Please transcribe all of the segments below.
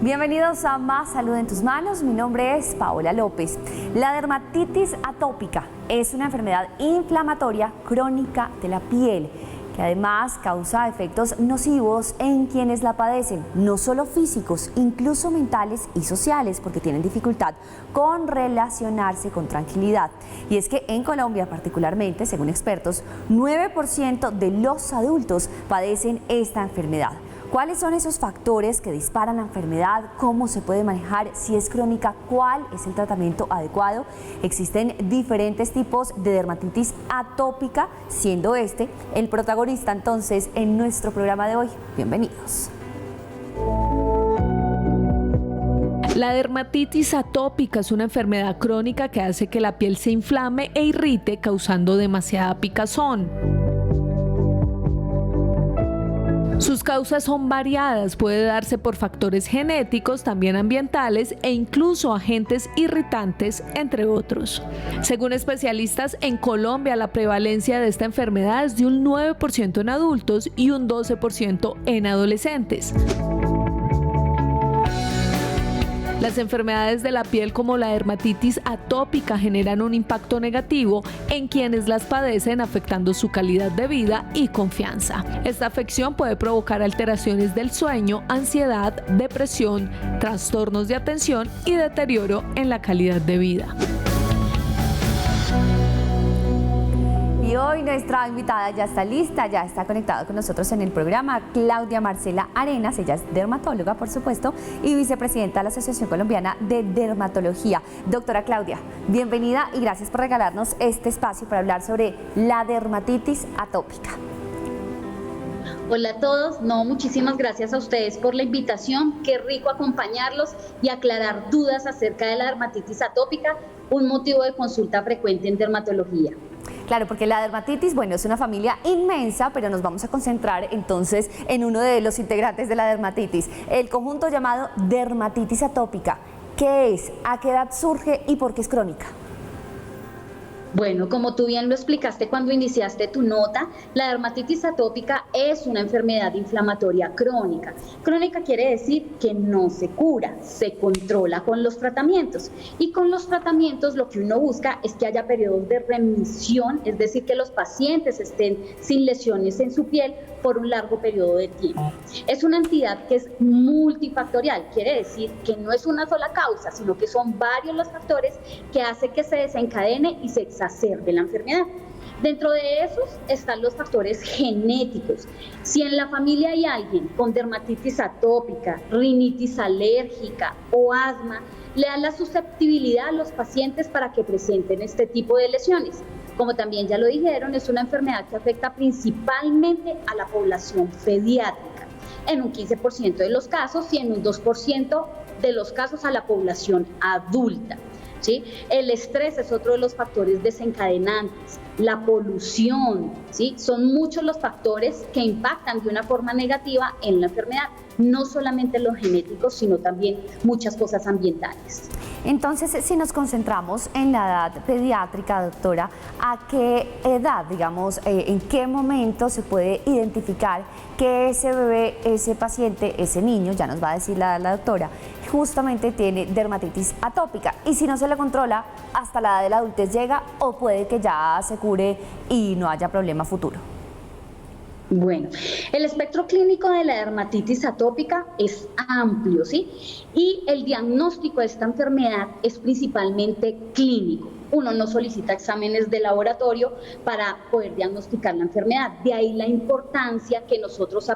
Bienvenidos a Más Salud en tus Manos. Mi nombre es Paola López. La dermatitis atópica es una enfermedad inflamatoria crónica de la piel que además causa efectos nocivos en quienes la padecen, no solo físicos, incluso mentales y sociales, porque tienen dificultad con relacionarse con tranquilidad. Y es que en Colombia particularmente, según expertos, 9% de los adultos padecen esta enfermedad. ¿Cuáles son esos factores que disparan la enfermedad? ¿Cómo se puede manejar? Si es crónica, ¿cuál es el tratamiento adecuado? Existen diferentes tipos de dermatitis atópica, siendo este el protagonista entonces en nuestro programa de hoy. Bienvenidos. La dermatitis atópica es una enfermedad crónica que hace que la piel se inflame e irrite, causando demasiada picazón. Sus causas son variadas, puede darse por factores genéticos, también ambientales e incluso agentes irritantes, entre otros. Según especialistas, en Colombia la prevalencia de esta enfermedad es de un 9% en adultos y un 12% en adolescentes. Las enfermedades de la piel como la dermatitis atópica generan un impacto negativo en quienes las padecen, afectando su calidad de vida y confianza. Esta afección puede provocar alteraciones del sueño, ansiedad, depresión, trastornos de atención y deterioro en la calidad de vida. Y hoy nuestra invitada ya está lista, ya está conectada con nosotros en el programa, Claudia Marcela Arenas. Ella es dermatóloga, por supuesto, y vicepresidenta de la Asociación Colombiana de Dermatología. Doctora Claudia, bienvenida y gracias por regalarnos este espacio para hablar sobre la dermatitis atópica. Hola a todos, muchísimas gracias a ustedes por la invitación, qué rico acompañarlos y aclarar dudas acerca de la dermatitis atópica, un motivo de consulta frecuente en dermatología. Claro, porque la dermatitis, es una familia inmensa, pero nos vamos a concentrar entonces en uno de los integrantes de la dermatitis, el conjunto llamado dermatitis atópica. ¿Qué es? ¿A qué edad surge y por qué es crónica? Bueno, como tú bien lo explicaste cuando iniciaste tu nota, la dermatitis atópica es una enfermedad inflamatoria crónica. Crónica quiere decir que no se cura, se controla con los tratamientos. Y con los tratamientos lo que uno busca es que haya periodos de remisión, es decir, que los pacientes estén sin lesiones en su piel por un largo periodo de tiempo. Es una entidad que es multifactorial, quiere decir que no es una sola causa, sino que son varios los factores que hacen que se desencadene y se exacerbe la enfermedad. Dentro de esos están los factores genéticos. Si en la familia hay alguien con dermatitis atópica, rinitis alérgica o asma, le da la susceptibilidad a los pacientes para que presenten este tipo de lesiones. Como también ya lo dijeron, es una enfermedad que afecta principalmente a la población pediátrica, en un 15% de los casos y en un 2% de los casos a la población adulta. ¿Sí? El estrés es otro de los factores desencadenantes, la polución, ¿sí? Son muchos los factores que impactan de una forma negativa en la enfermedad, no solamente los genéticos, sino también muchas cosas ambientales. Entonces, si nos concentramos en la edad pediátrica, doctora, ¿a qué edad, en qué momento se puede identificar que ese bebé, ese paciente, ese niño, ya nos va a decir la doctora, justamente tiene dermatitis atópica? Y si no se le controla, hasta la edad de la adultez llega o puede que ya se cure y no haya problema futuro. Bueno, el espectro clínico de la dermatitis atópica es amplio, ¿sí? Y el diagnóstico de esta enfermedad es principalmente clínico. Uno no solicita exámenes de laboratorio para poder diagnosticar la enfermedad. De ahí la importancia que nosotros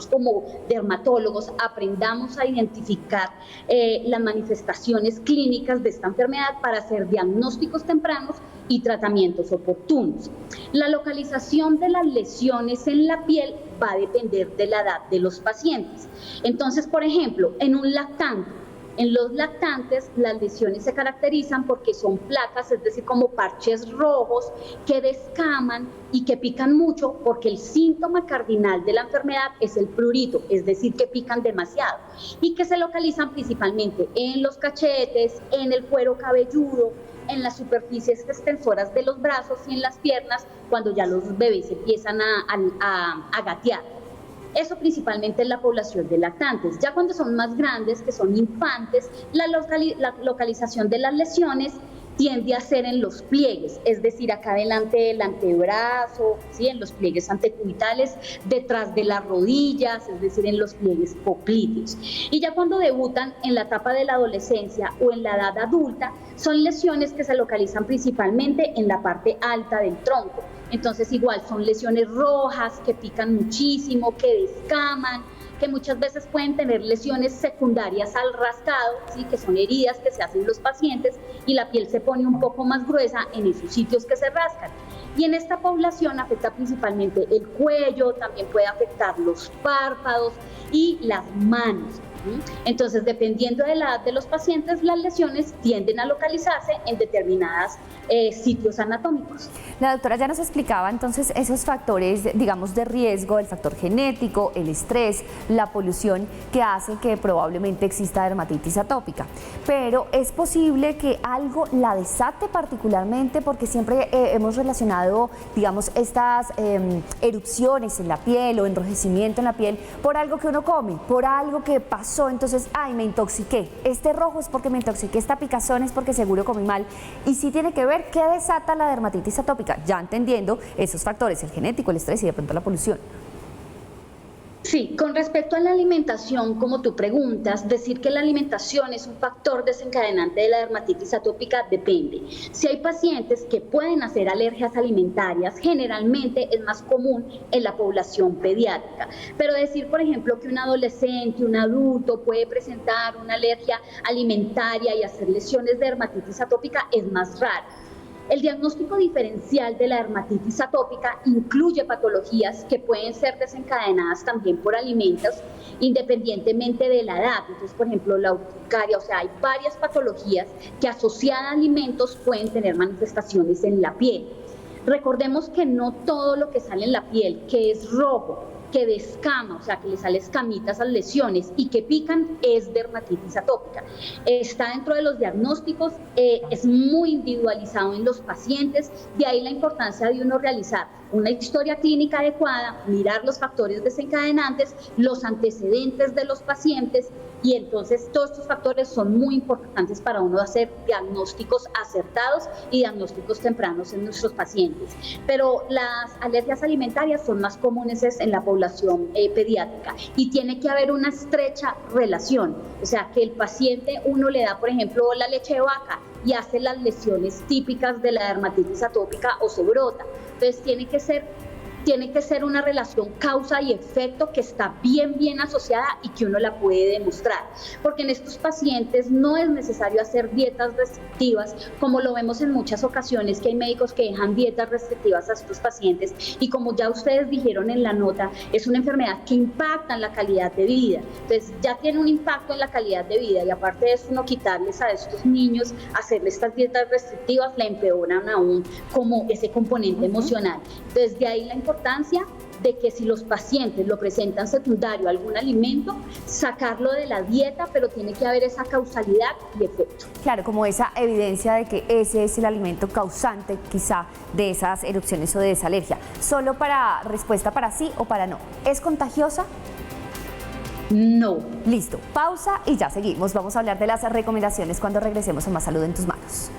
como dermatólogos, aprendamos a identificar las manifestaciones clínicas de esta enfermedad para hacer diagnósticos tempranos y tratamientos oportunos. La localización de las lesiones en la piel va a depender de la edad de los pacientes. Entonces, por ejemplo, en los lactantes las lesiones se caracterizan porque son placas, es decir, como parches rojos que descaman y que pican mucho, porque el síntoma cardinal de la enfermedad es el prurito, es decir, que pican demasiado y que se localizan principalmente en los cachetes, en el cuero cabelludo, en las superficies extensoras de los brazos y en las piernas cuando ya los bebés empiezan a gatear. Eso principalmente en la población de lactantes. Ya cuando son más grandes, que son infantes, la localización de las lesiones tiende a ser en los pliegues, es decir, acá delante del antebrazo, ¿sí? En los pliegues antecubitales, detrás de las rodillas, es decir, en los pliegues popliteos. Y ya cuando debutan en la etapa de la adolescencia o en la edad adulta, son lesiones que se localizan principalmente en la parte alta del tronco. Entonces, igual son lesiones rojas que pican muchísimo, que descaman, que muchas veces pueden tener lesiones secundarias al rascado, ¿sí? Que son heridas que se hacen los pacientes y la piel se pone un poco más gruesa en esos sitios que se rascan. Y en esta población afecta principalmente el cuello, también puede afectar los párpados y las manos. Entonces, dependiendo de la edad de los pacientes, las lesiones tienden a localizarse en determinados sitios anatómicos. La doctora ya nos explicaba entonces esos factores, digamos, de riesgo, el factor genético, el estrés, la polución, que hacen que probablemente exista dermatitis atópica. Pero es posible que algo la desate particularmente, porque siempre hemos relacionado, digamos, estas erupciones en la piel o enrojecimiento en la piel por algo que uno come, por algo que pasó. Entonces, ay, me intoxiqué, este rojo es porque me intoxiqué, esta picazón es porque seguro comí mal. Y sí tiene que ver qué desata la dermatitis atópica, ya entendiendo esos factores, el genético, el estrés y de pronto la polución. Sí, con respecto a la alimentación, como tú preguntas, decir que la alimentación es un factor desencadenante de la dermatitis atópica depende. Si hay pacientes que pueden hacer alergias alimentarias, generalmente es más común en la población pediátrica. Pero decir, por ejemplo, que un adolescente, un adulto puede presentar una alergia alimentaria y hacer lesiones de dermatitis atópica es más raro. El diagnóstico diferencial de la dermatitis atópica incluye patologías que pueden ser desencadenadas también por alimentos, independientemente de la edad. Entonces, por ejemplo, la urticaria, o sea, hay varias patologías que asociadas a alimentos pueden tener manifestaciones en la piel. Recordemos que no todo lo que sale en la piel, que es rojo, que descama, o sea, que le sale escamitas a las lesiones y que pican, es dermatitis atópica. Está dentro de los diagnósticos, es muy individualizado en los pacientes, de ahí la importancia de uno realizar una historia clínica adecuada, mirar los factores desencadenantes, los antecedentes de los pacientes, y entonces todos estos factores son muy importantes para uno hacer diagnósticos acertados y diagnósticos tempranos en nuestros pacientes. Pero las alergias alimentarias son más comunes en la población pediátrica y tiene que haber una estrecha relación, o sea, que el paciente, uno le da, por ejemplo, la leche de vaca y hace las lesiones típicas de la dermatitis atópica o se brota. Entonces tiene que ser una relación causa y efecto que está bien asociada y que uno la puede demostrar, porque en estos pacientes no es necesario hacer dietas restrictivas, como lo vemos en muchas ocasiones, que hay médicos que dejan dietas restrictivas a estos pacientes, y como ya ustedes dijeron en la nota, es una enfermedad que impacta en la calidad de vida. Entonces ya tiene un impacto en la calidad de vida, y aparte de eso, no quitarles a estos niños, hacerles estas dietas restrictivas, le empeoran aún como ese componente emocional. Entonces de ahí la importancia de que si los pacientes lo presentan secundario a algún alimento, sacarlo de la dieta, pero tiene que haber esa causalidad y efecto. Claro, como esa evidencia de que ese es el alimento causante quizá de esas erupciones o de esa alergia. Solo para respuesta para sí o para no. ¿Es contagiosa? No. Listo, pausa y ya seguimos. Vamos a hablar de las recomendaciones cuando regresemos a Más Salud en tus Manos.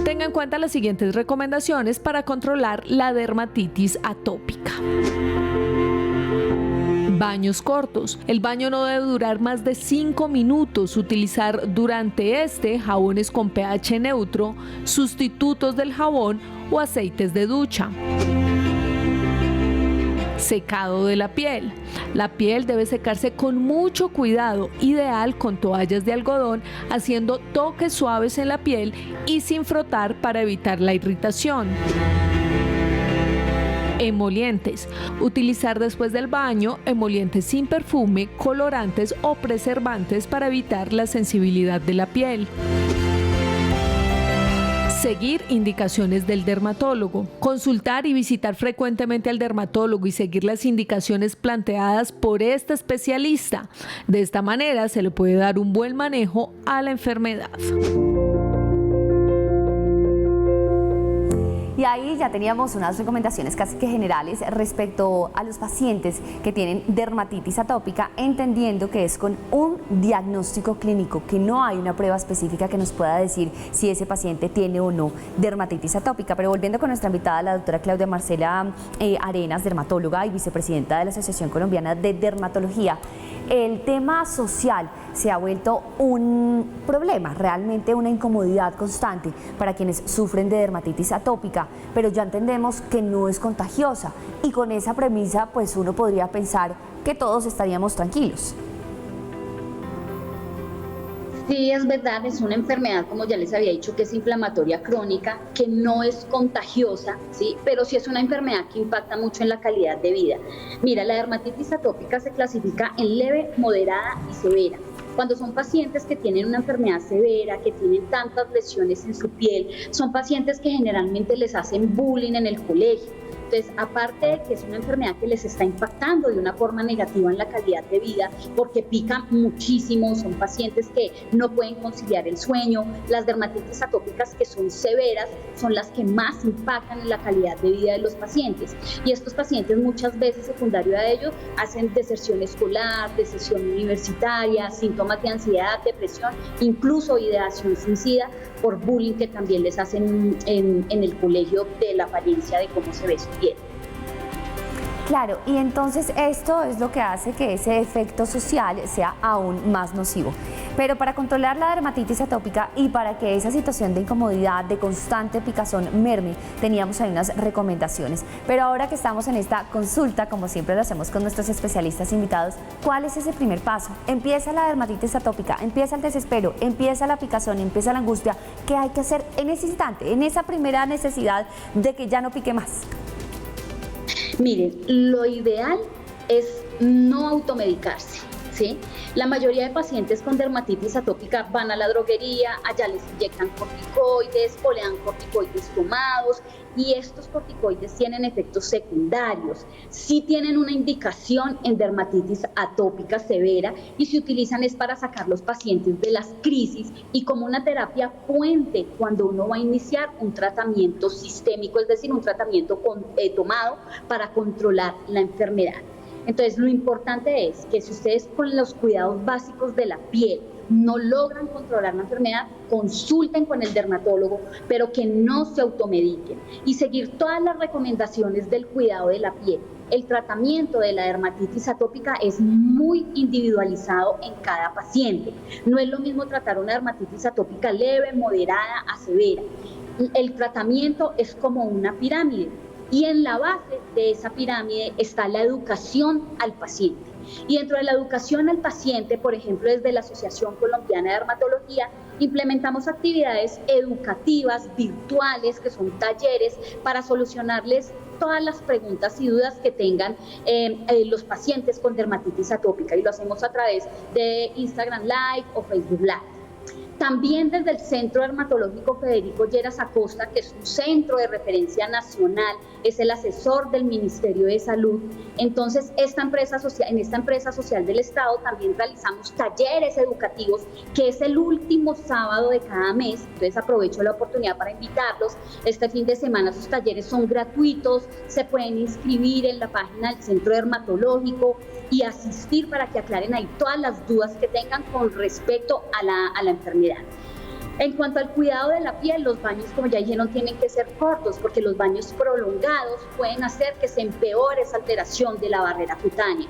Tenga en cuenta las siguientes recomendaciones para controlar la dermatitis atópica. Baños cortos. El baño no debe durar más de 5 minutos. Utilizar durante este jabones con pH neutro, sustitutos del jabón o aceites de ducha. Secado de la piel. La piel debe secarse con mucho cuidado, ideal con toallas de algodón, haciendo toques suaves en la piel y sin frotar para evitar la irritación. Emolientes. Utilizar después del baño emolientes sin perfume, colorantes o preservantes para evitar la sensibilidad de la piel. Seguir indicaciones del dermatólogo. Consultar y visitar frecuentemente al dermatólogo y seguir las indicaciones planteadas por este especialista. De esta manera se le puede dar un buen manejo a la enfermedad. Y ahí ya teníamos unas recomendaciones casi que generales respecto a los pacientes que tienen dermatitis atópica, entendiendo que es con un diagnóstico clínico, que no hay una prueba específica que nos pueda decir si ese paciente tiene o no dermatitis atópica. Pero volviendo con nuestra invitada, la doctora Claudia Marcela Arenas, dermatóloga y vicepresidenta de la Asociación Colombiana de Dermatología, el tema social se ha vuelto un problema, realmente una incomodidad constante para quienes sufren de dermatitis atópica, pero ya entendemos que no es contagiosa y con esa premisa pues uno podría pensar que todos estaríamos tranquilos. Sí, es verdad, es una enfermedad, como ya les había dicho, que es inflamatoria crónica, que no es contagiosa, ¿sí? Pero sí es una enfermedad que impacta mucho en la calidad de vida. Mira, la dermatitis atópica se clasifica en leve, moderada y severa. Cuando son pacientes que tienen una enfermedad severa, que tienen tantas lesiones en su piel, son pacientes que generalmente les hacen bullying en el colegio. Entonces, aparte de que es una enfermedad que les está impactando de una forma negativa en la calidad de vida, porque pican muchísimo, son pacientes que no pueden conciliar el sueño, las dermatitis atópicas que son severas son las que más impactan en la calidad de vida de los pacientes. Y estos pacientes muchas veces, secundario a ello, hacen deserción escolar, deserción universitaria, síntomas de ansiedad, depresión, incluso ideación suicida por bullying que también les hacen en el colegio de la apariencia de cómo se ve su piel. Claro, y entonces esto es lo que hace que ese efecto social sea aún más nocivo. Pero para controlar la dermatitis atópica y para que esa situación de incomodidad, de constante picazón merme, teníamos ahí unas recomendaciones. Pero ahora que estamos en esta consulta, como siempre lo hacemos con nuestros especialistas invitados, ¿cuál es ese primer paso? Empieza la dermatitis atópica, empieza el desespero, empieza la picazón, empieza la angustia. ¿Qué hay que hacer en ese instante, en esa primera necesidad de que ya no pique más? Miren, lo ideal es no automedicarse, ¿sí? La mayoría de pacientes con dermatitis atópica van a la droguería, allá les inyectan corticoides o le dan corticoides tomados y estos corticoides tienen efectos secundarios. Sí tienen una indicación en dermatitis atópica severa y se utilizan es para sacar los pacientes de las crisis y como una terapia puente cuando uno va a iniciar un tratamiento sistémico, es decir, un tratamiento tomado para controlar la enfermedad. Entonces, lo importante es que si ustedes con los cuidados básicos de la piel no logran controlar la enfermedad, consulten con el dermatólogo, pero que no se automediquen y seguir todas las recomendaciones del cuidado de la piel. El tratamiento de la dermatitis atópica es muy individualizado en cada paciente. No es lo mismo tratar una dermatitis atópica leve, moderada a severa. El tratamiento es como una pirámide. Y en la base de esa pirámide está la educación al paciente. Y dentro de la educación al paciente, por ejemplo, desde la Asociación Colombiana de Dermatología, implementamos actividades educativas, virtuales, que son talleres, para solucionarles todas las preguntas y dudas que tengan los pacientes con dermatitis atópica. Y lo hacemos a través de Instagram Live o Facebook Live. También desde el Centro Dermatológico Federico Lleras Acosta, que es un centro de referencia nacional, es el asesor del Ministerio de Salud. Entonces, en esta empresa social del Estado también realizamos talleres educativos, que es el último sábado de cada mes. Entonces, aprovecho la oportunidad para invitarlos. Este fin de semana sus talleres son gratuitos, se pueden inscribir en la página del Centro Dermatológico y asistir para que aclaren ahí todas las dudas que tengan con respecto a la enfermedad. En cuanto al cuidado de la piel, los baños, como ya dijeron, tienen que ser cortos porque los baños prolongados pueden hacer que se empeore esa alteración de la barrera cutánea.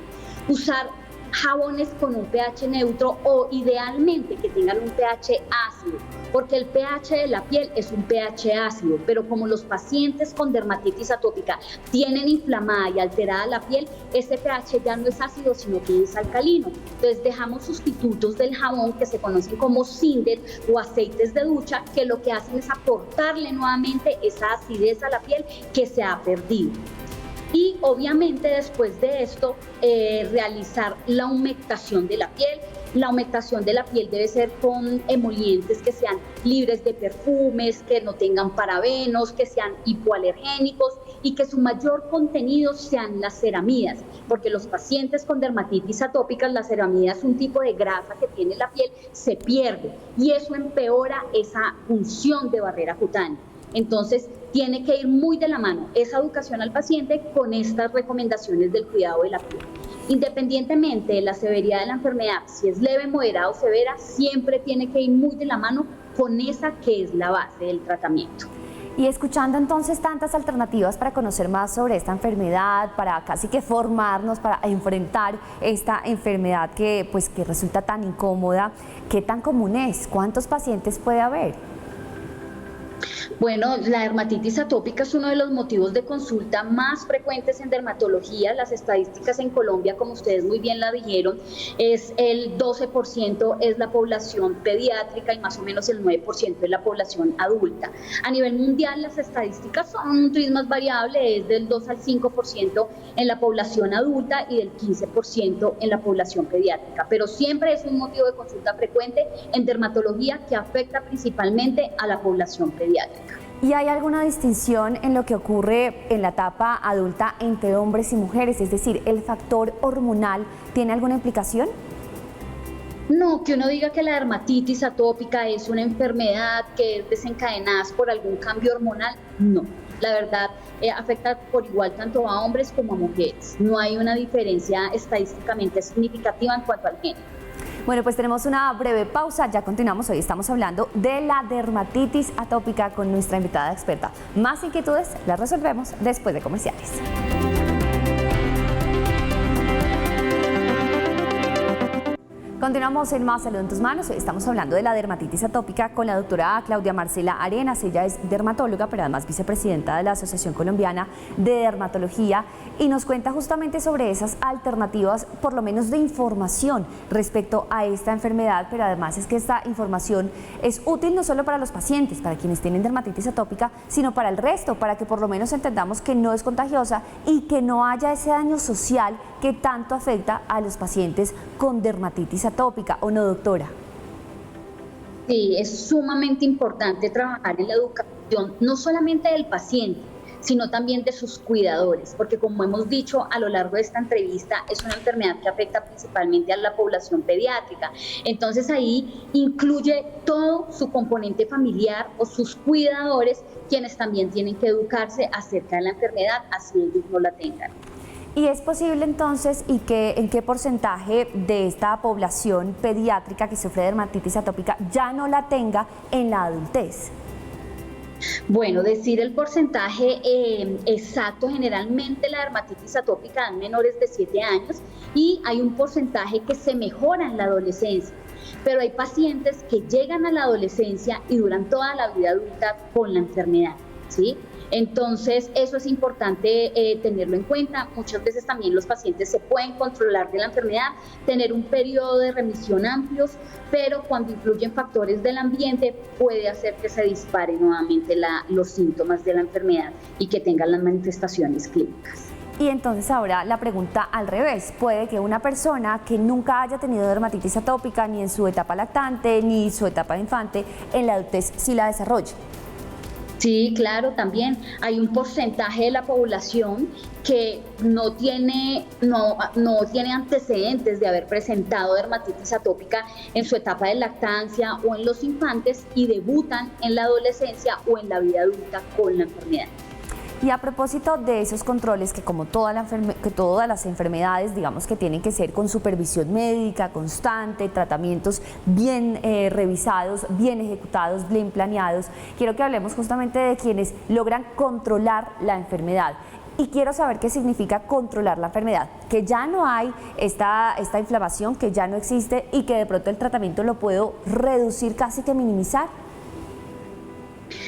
Usar jabones con un pH neutro o idealmente que tengan un pH ácido, porque el pH de la piel es un pH ácido, pero como los pacientes con dermatitis atópica tienen inflamada y alterada la piel, ese pH ya no es ácido, sino que es alcalino. Entonces dejamos sustitutos del jabón que se conocen como Cinder o aceites de ducha, que lo que hacen es aportarle nuevamente esa acidez a la piel que se ha perdido. Y obviamente después de esto, realizar la humectación de la piel. La humectación de la piel debe ser con emolientes que sean libres de perfumes, que no tengan parabenos, que sean hipoalergénicos y que su mayor contenido sean las ceramidas, porque los pacientes con dermatitis atópica, la ceramida es un tipo de grasa que tiene la piel, se pierde y eso empeora esa función de barrera cutánea. Entonces, tiene que ir muy de la mano esa educación al paciente con estas recomendaciones del cuidado de la piel. Independientemente de la severidad de la enfermedad, si es leve, moderada o severa, siempre tiene que ir muy de la mano con esa que es la base del tratamiento. Y escuchando entonces tantas alternativas para conocer más sobre esta enfermedad, para casi que formarnos, para enfrentar esta enfermedad que resulta tan incómoda, ¿qué tan común es? ¿Cuántos pacientes puede haber? Bueno, la dermatitis atópica es uno de los motivos de consulta más frecuentes en dermatología. Las estadísticas en Colombia, como ustedes muy bien la dijeron, es el 12% es la población pediátrica y más o menos el 9% es la población adulta. A nivel mundial, las estadísticas son un tris más variable, es del 2 al 5% en la población adulta y del 15% en la población pediátrica. Pero siempre es un motivo de consulta frecuente en dermatología que afecta principalmente a la población pediátrica. ¿Y hay alguna distinción en lo que ocurre en la etapa adulta entre hombres y mujeres? Es decir, ¿el factor hormonal tiene alguna implicación? No, que uno diga que la dermatitis atópica es una enfermedad que es desencadenada por algún cambio hormonal, no. La verdad, afecta por igual tanto a hombres como a mujeres. No hay una diferencia estadísticamente significativa en cuanto al género. Bueno, pues tenemos una breve pausa, ya continuamos. Hoy estamos hablando de la dermatitis atópica con nuestra invitada experta. Más inquietudes las resolvemos después de comerciales. Continuamos en Más Salud en tus Manos. Hoy estamos hablando de la dermatitis atópica con la doctora Claudia Marcela Arenas. Ella es dermatóloga, pero además vicepresidenta de la Asociación Colombiana de Dermatología, y nos cuenta justamente sobre esas alternativas, por lo menos de información respecto a esta enfermedad, pero además es que esta información es útil no solo para los pacientes, para quienes tienen dermatitis atópica, sino para el resto, para que por lo menos entendamos que no es contagiosa y que no haya ese daño social que tanto afecta a los pacientes con dermatitis atópica, ¿o no, doctora? Sí, es sumamente importante trabajar en la educación, no solamente del paciente, sino también de sus cuidadores, porque como hemos dicho a lo largo de esta entrevista, es una enfermedad que afecta principalmente a la población pediátrica. Entonces ahí incluye todo su componente familiar o sus cuidadores, quienes también tienen que educarse acerca de la enfermedad, así ellos no la tengan. ¿Y es posible entonces, en qué porcentaje de esta población pediátrica que sufre dermatitis atópica ya no la tenga en la adultez? Bueno, decir el porcentaje exacto, generalmente la dermatitis atópica en menores de 7 años y hay un porcentaje que se mejora en la adolescencia, pero hay pacientes que llegan a la adolescencia y duran toda la vida adulta con la enfermedad, ¿sí? Entonces, eso es importante tenerlo en cuenta. Muchas veces también los pacientes se pueden controlar de la enfermedad, tener un periodo de remisión amplios, pero cuando influyen factores del ambiente puede hacer que se dispare nuevamente los síntomas de la enfermedad y que tengan las manifestaciones clínicas. Y entonces ahora la pregunta al revés, puede que una persona que nunca haya tenido dermatitis atópica ni en su etapa lactante ni su etapa de infante, en la adultez sí la desarrolle. Sí, claro, también hay un porcentaje de la población que no tiene antecedentes de haber presentado dermatitis atópica en su etapa de lactancia o en los infantes y debutan en la adolescencia o en la vida adulta con la enfermedad. Y a propósito de esos controles, que como todas las enfermedades, digamos que tienen que ser con supervisión médica constante, tratamientos bien revisados, bien ejecutados, bien planeados, quiero que hablemos justamente de quienes logran controlar la enfermedad. Y quiero saber qué significa controlar la enfermedad, que ya no hay esta inflamación, que ya no existe y que de pronto el tratamiento lo puedo reducir, casi que minimizar.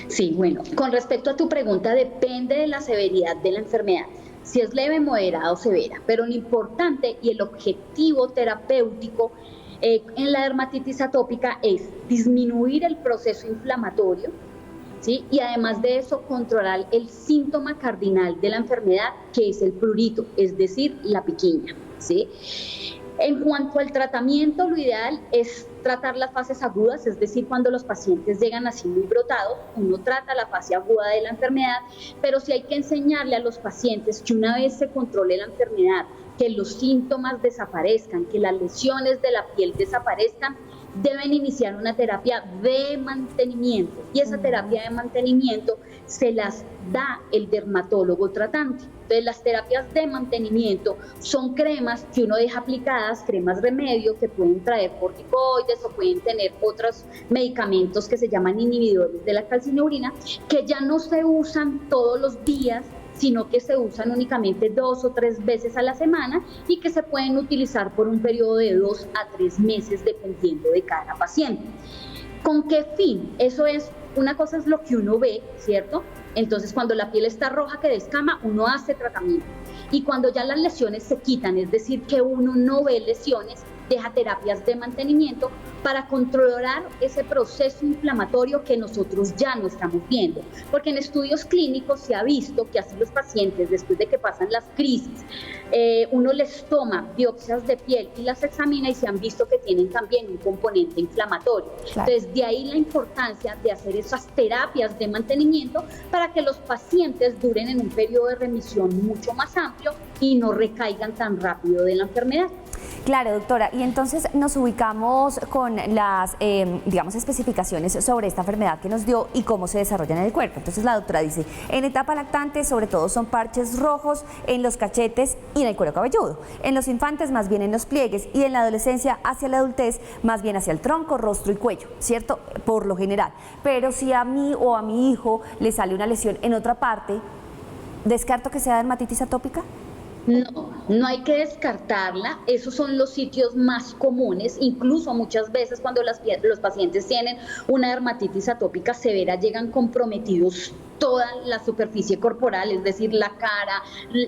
Sí, bueno, con respecto a tu pregunta, depende de la severidad de la enfermedad, si es leve, moderada o severa, pero lo importante y el objetivo terapéutico en la dermatitis atópica es disminuir el proceso inflamatorio, ¿sí? Y además de eso, controlar el síntoma cardinal de la enfermedad, que es el prurito, es decir, la piquiña, ¿sí? En cuanto al tratamiento, lo ideal es tratar las fases agudas, es decir, cuando los pacientes llegan así muy brotados, uno trata la fase aguda de la enfermedad, pero sí hay que enseñarle a los pacientes que una vez se controle la enfermedad, que los síntomas desaparezcan, que las lesiones de la piel desaparezcan, deben iniciar una terapia de mantenimiento, y esa terapia de mantenimiento se las da el dermatólogo tratante. Entonces, las terapias de mantenimiento son cremas que uno deja aplicadas, cremas remedio que pueden traer corticoides o pueden tener otros medicamentos que se llaman inhibidores de la calcineurina, que ya no se usan todos los días, sino que se usan únicamente 2 o 3 veces a la semana y que se pueden utilizar por un periodo de 2 a 3 meses dependiendo de cada paciente. ¿Con qué fin? Eso es, una cosa es lo que uno ve, ¿cierto? Entonces, cuando la piel está roja que descama, uno hace tratamiento. Y cuando ya las lesiones se quitan, es decir, que uno no ve lesiones, deja terapias de mantenimiento para controlar ese proceso inflamatorio que nosotros ya no estamos viendo. Porque en estudios clínicos se ha visto que así los pacientes, después de que pasan las crisis, uno les toma biopsias de piel y las examina y se han visto que tienen también un componente inflamatorio. Claro. Entonces, de ahí la importancia de hacer esas terapias de mantenimiento para que los pacientes duren en un periodo de remisión mucho más amplio y no recaigan tan rápido de la enfermedad. Claro, doctora, y entonces nos ubicamos con las, digamos, especificaciones sobre esta enfermedad que nos dio y cómo se desarrolla en el cuerpo. Entonces la doctora dice, en etapa lactante sobre todo son parches rojos en los cachetes y en el cuero cabelludo. En los infantes más bien en los pliegues y en la adolescencia hacia la adultez más bien hacia el tronco, rostro y cuello, ¿cierto? Por lo general. Pero si a mí o a mi hijo le sale una lesión en otra parte, ¿descarto que sea dermatitis atópica? No, no hay que descartarla, esos son los sitios más comunes, incluso muchas veces cuando los pacientes tienen una dermatitis atópica severa llegan comprometidos toda la superficie corporal, es decir, la cara,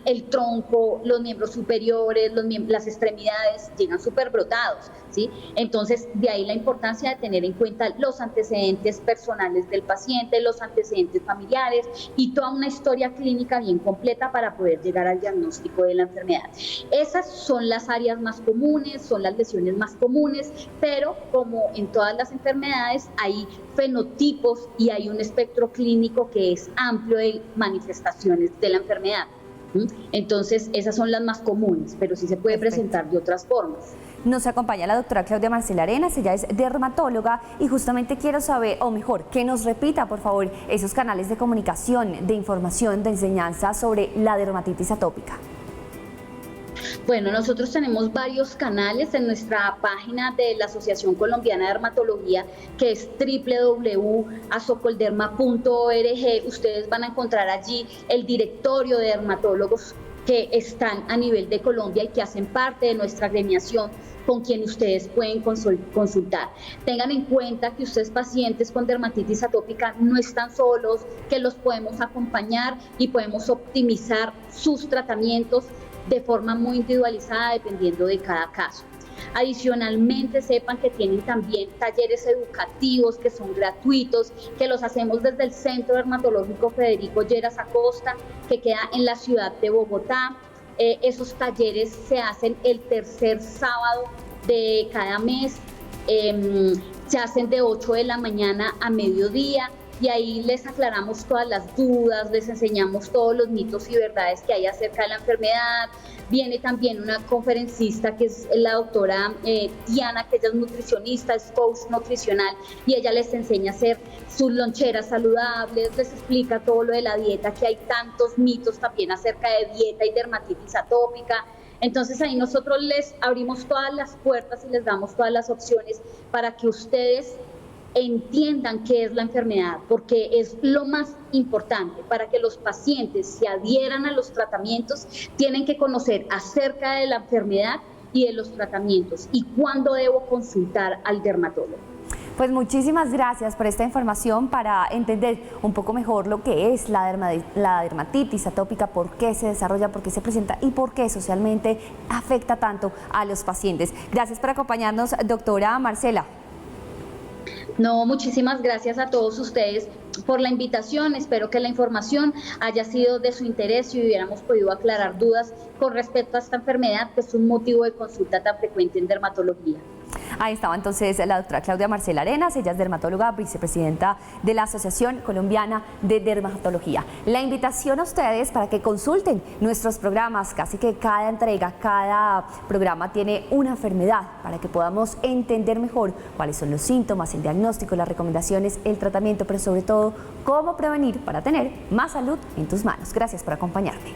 el tronco, los miembros superiores, las extremidades, llegan súper brotados, ¿sí? Entonces, de ahí la importancia de tener en cuenta los antecedentes personales del paciente, los antecedentes familiares y toda una historia clínica bien completa para poder llegar al diagnóstico de la enfermedad. Esas son las áreas más comunes, son las lesiones más comunes, pero como en todas las enfermedades hay fenotipos y hay un espectro clínico que es amplio de manifestaciones de la enfermedad. Entonces, esas son las más comunes, pero sí se puede presentar de otras formas. Nos acompaña la doctora Claudia Marcela Arenas, ella es dermatóloga y justamente quiero saber, o mejor, que nos repita, por favor, esos canales de comunicación, de información, de enseñanza sobre la dermatitis atópica. Bueno, nosotros tenemos varios canales en nuestra página de la Asociación Colombiana de Dermatología, que es www.asocolderma.org. Ustedes van a encontrar allí el directorio de dermatólogos que están a nivel de Colombia y que hacen parte de nuestra agremiación, con quien ustedes pueden consultar. Tengan en cuenta que ustedes, pacientes con dermatitis atópica, no están solos, que los podemos acompañar y podemos optimizar sus tratamientos de forma muy individualizada dependiendo de cada caso. Adicionalmente, sepan que tienen también talleres educativos que son gratuitos, que los hacemos desde el Centro Dermatológico Federico Lleras Acosta, que queda en la ciudad de Bogotá. Esos talleres se hacen el tercer sábado de cada mes, se hacen de 8 de la mañana a mediodía. Y ahí les aclaramos todas las dudas, les enseñamos todos los mitos y verdades que hay acerca de la enfermedad. Viene también una conferencista que es la doctora Diana, que ella es nutricionista, es coach nutricional, y ella les enseña a hacer sus loncheras saludables, les explica todo lo de la dieta, que hay tantos mitos también acerca de dieta y dermatitis atópica. Entonces ahí nosotros les abrimos todas las puertas y les damos todas las opciones para que ustedes entiendan qué es la enfermedad, porque es lo más importante. Para que los pacientes se adhieran a los tratamientos, tienen que conocer acerca de la enfermedad y de los tratamientos y cuándo debo consultar al dermatólogo. Pues muchísimas gracias por esta información para entender un poco mejor lo que es la dermatitis atópica, por qué se desarrolla, por qué se presenta y por qué socialmente afecta tanto a los pacientes. Gracias por acompañarnos, doctora Marcela. No, muchísimas gracias a todos ustedes por la invitación. Espero que la información haya sido de su interés y hubiéramos podido aclarar dudas con respecto a esta enfermedad, que es un motivo de consulta tan frecuente en dermatología. Ahí estaba entonces la doctora Claudia Marcela Arenas, ella es dermatóloga, vicepresidenta de la Asociación Colombiana de Dermatología. La invitación a ustedes para que consulten nuestros programas, casi que cada entrega, cada programa tiene una enfermedad para que podamos entender mejor cuáles son los síntomas, el diagnóstico, las recomendaciones, el tratamiento, pero sobre todo cómo prevenir para tener más salud en tus manos. Gracias por acompañarme.